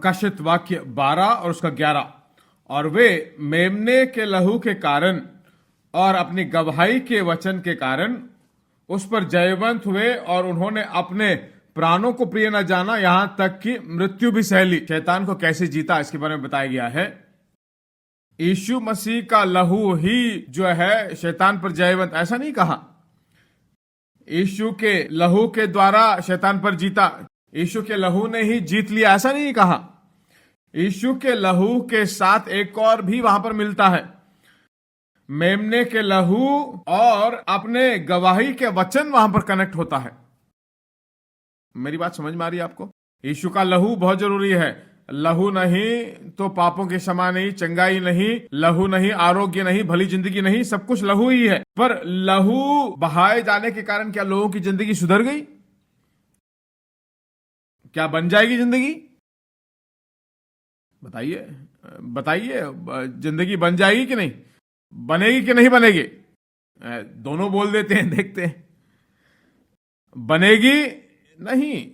प्रकाशित वाक्य 12 और उसका 11। और वे मेमने के लहू के कारण और अपनी गवाही के वचन के कारण उस पर जयवंत हुए और उन्होंने अपने प्राणों को प्रिय न जाना, यहां तक कि मृत्यु भी सह ली। शैतान को कैसे जीता इसके बारे में बताया गया है। यीशु मसीह का लहू ही जो है शैतान पर जयवंत, ऐसा नहीं कहा। यीशु के लहू के द्वारा शैतान पर जीता, यीशु के लहू ने ही जीत लिया, ऐसा नहीं कहा। यीशु के लहू के साथ एक और भी वहां पर मिलता है, मेमने के लहू और अपने गवाही के वचन वहां पर कनेक्ट होता है। मेरी बात समझ में आ रही है आपको? यीशु का लहू बहुत जरूरी है। लहू नहीं तो पापों की क्षमा नहीं, चंगाई नहीं, लहू नहीं आरोग्य नहीं, भली जिंदगी नहीं, सब कुछ लहू ही है। पर लहू बहाए जाने के कारण क्या लोगों की जिंदगी सुधर गई? क्या बन जाएगी जिंदगी? बताइए बताइए, जिंदगी बन जाएगी कि नहीं? बनेगी कि नहीं बनेगी? दोनों बोल देते हैं, देखते हैं। बनेगी नहीं।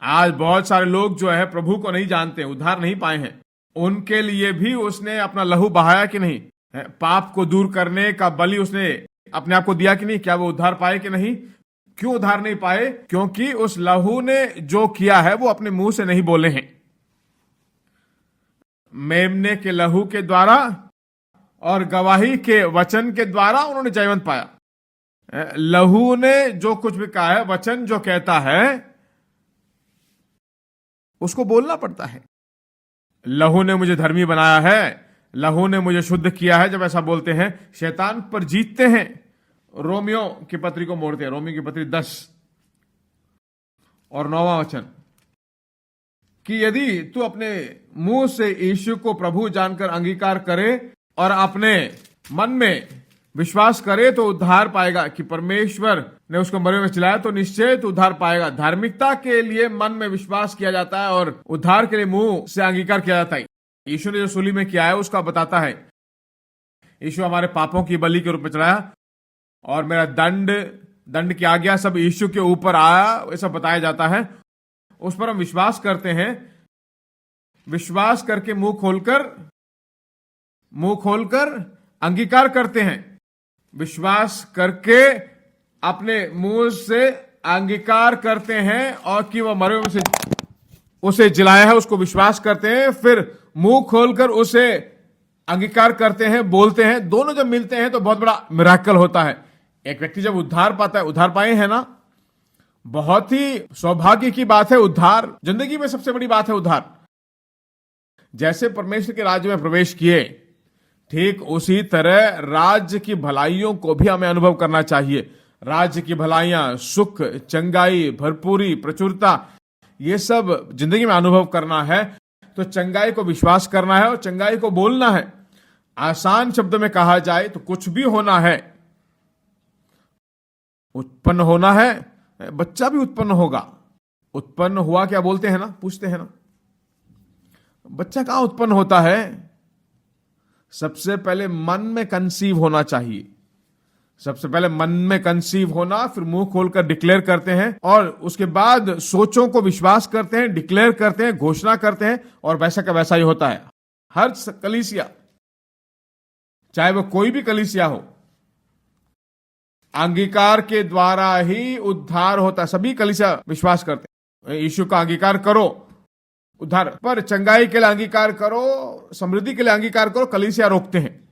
आज बहुत सारे लोग जो है प्रभु को नहीं जानते, उद्धार नहीं पाए हैं। उनके लिए भी उसने अपना लहू बहाया कि नहीं? पाप को दूर करने का बलि उसने अपने आप को दिया कि नहीं? क्या वो उद्धार पाए कि नहीं? क्यों उद्धार नहीं पाए? क्योंकि उस लहू ने जो किया है वो अपने मुंह से नहीं बोले हैं। मेमने के लहू के द्वारा और गवाही के वचन के द्वारा उन्होंने जयवंत पाया। लहू ने जो कुछ भी कहा है, वचन जो कहता है उसको बोलना पड़ता है। लहू ने मुझे धर्मी बनाया है, लहू ने मुझे शुद्ध किया है, जब ऐसा बोलते हैं शैतान पर जीतते हैं। रोमियो की पत्री को मोड़ते हैं, रोमियो की पत्री 10 और 9वां वचन, कि यदि तू अपने मुंह से यीशु को प्रभु जानकर अंगीकार करे और अपने मन में विश्वास करे तो उद्धार पाएगा। कि परमेश्वर ने उसको मरे में चिल्लाया तो निश्चय तो उद्धार पाएगा। धार्मिकता के लिए मन में विश्वास किया जाता है और उद्धार के लिए मुंह से अंगीकार किया जाता है। यीशु ने जो सूली में किया है उसका बताता है। यीशु हमारे पापों की बलि के रूप में चढ़ाया और मेरा दंड की आज्ञा सब यीशु के ऊपर आया, ऐसा बताया जाता है। उस पर हम विश्वास करते हैं। विश्वास करके मुंह खोलकर अंगीकार करते हैं। विश्वास करके अपने मुंह से अंगीकार करते हैं और कि वह मरे हुए से उसे जिलाया है, उसको विश्वास करते हैं। फिर मुंह खोलकर उसे अंगीकार करते हैं, बोलते हैं। दोनों जब मिलते हैं तो बहुत बड़ा मिराकल होता है। एक व्यक्ति जब उद्धार पाता है, उद्धार पाए हैं ना, बहुत ही सौभाग्य की बात है। उद्धार जिंदगी में सबसे बड़ी बात है। उद्धार जैसे परमेश्वर के राज्य में प्रवेश किए, ठीक उसी तरह राज्य की भलाइयों को भी हमें अनुभव करना चाहिए। राज्य की भलाइयां, सुख, चंगाई, भरपूरी, प्रचुरता, ये सब जिंदगी में अनुभव करना है तो चंगाई को विश्वास करना है और चंगाई को बोलना है। आसान शब्दों में कहा जाए तो कुछ भी होना है, उत्पन्न होना है, बच्चा भी उत्पन्न होगा। उत्पन्न हुआ क्या बोलते हैं ना, पूछते हैं ना, बच्चा कहां उत्पन्न होता है? सबसे पहले मन में कंसीव होना चाहिए। सबसे पहले मन में कंसीव होना, फिर मुंह खोलकर डिक्लेयर करते हैं और उसके बाद सोचों को विश्वास करते हैं, डिक्लेयर करते हैं, घोषणा करते हैं और वैसा का वैसा ही होता है। हर कलीसिया, चाहे वो कोई भी कलीसिया हो, अंगीकार के द्वारा ही उद्धार होता है। सभी कलीसिया विश्वास करते हैं यीशु का अंगीकार करो उद्धार, पर चंगाई के लिए अंगीकार करो, समृद्धि के लिए अंगीकार करो, कलीसिया रोकते हैं।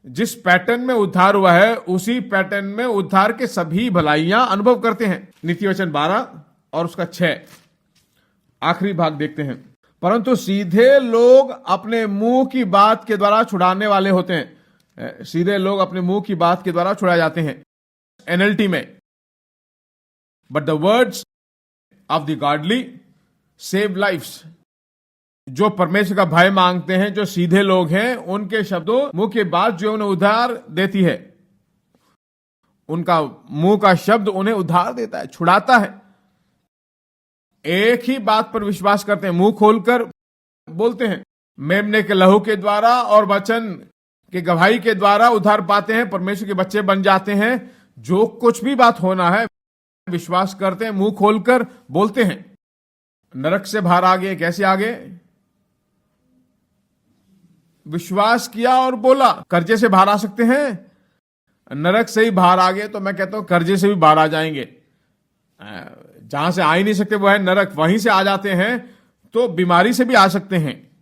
जिस पैटर्न में उद्धार हुआ है उसी पैटर्न में उद्धार के सभी भलाइयां अनुभव करते हैं। नीति वचन 12 और उसका 6 आखिरी भाग देखते हैं। परंतु सीधे लोग अपने मुंह की बात के द्वारा छुड़ाने वाले होते हैं। सीधे लोग अपने मुंह की बात के द्वारा छुड़ाए जाते हैं। NLT में, but the words of the godly save lifes. जो परमेश्वर का भय मांगते हैं, जो सीधे लोग हैं, उनके शब्दों मुंह की बात जो उन्हें उद्धार देती है। उनका मुंह का शब्द उन्हें उद्धार देता है, छुड़ाता है। एक ही बात पर विश्वास करते हैं, मुंह खोलकर बोलते हैं। मेमने के लहू के द्वारा और वचन के गवाही के द्वारा उद्धार पाते हैं, परमेश्वर के बच्चे बन जाते हैं। जो कुछ भी बात होना है विश्वास करते हैं, मुंह खोलकर बोलते हैं। नरक से बाहर आ गए, कैसे आ गए? विश्वास किया और बोला। कर्जे से बाहर आ सकते हैं? नरक से ही बाहर आ गए तो मैं कहता हूं कर्जे से भी बाहर आ जाएंगे। जहां से आ ही नहीं सकते वो है नरक, वहीं से आ जाते हैं तो बीमारी से भी आ सकते हैं।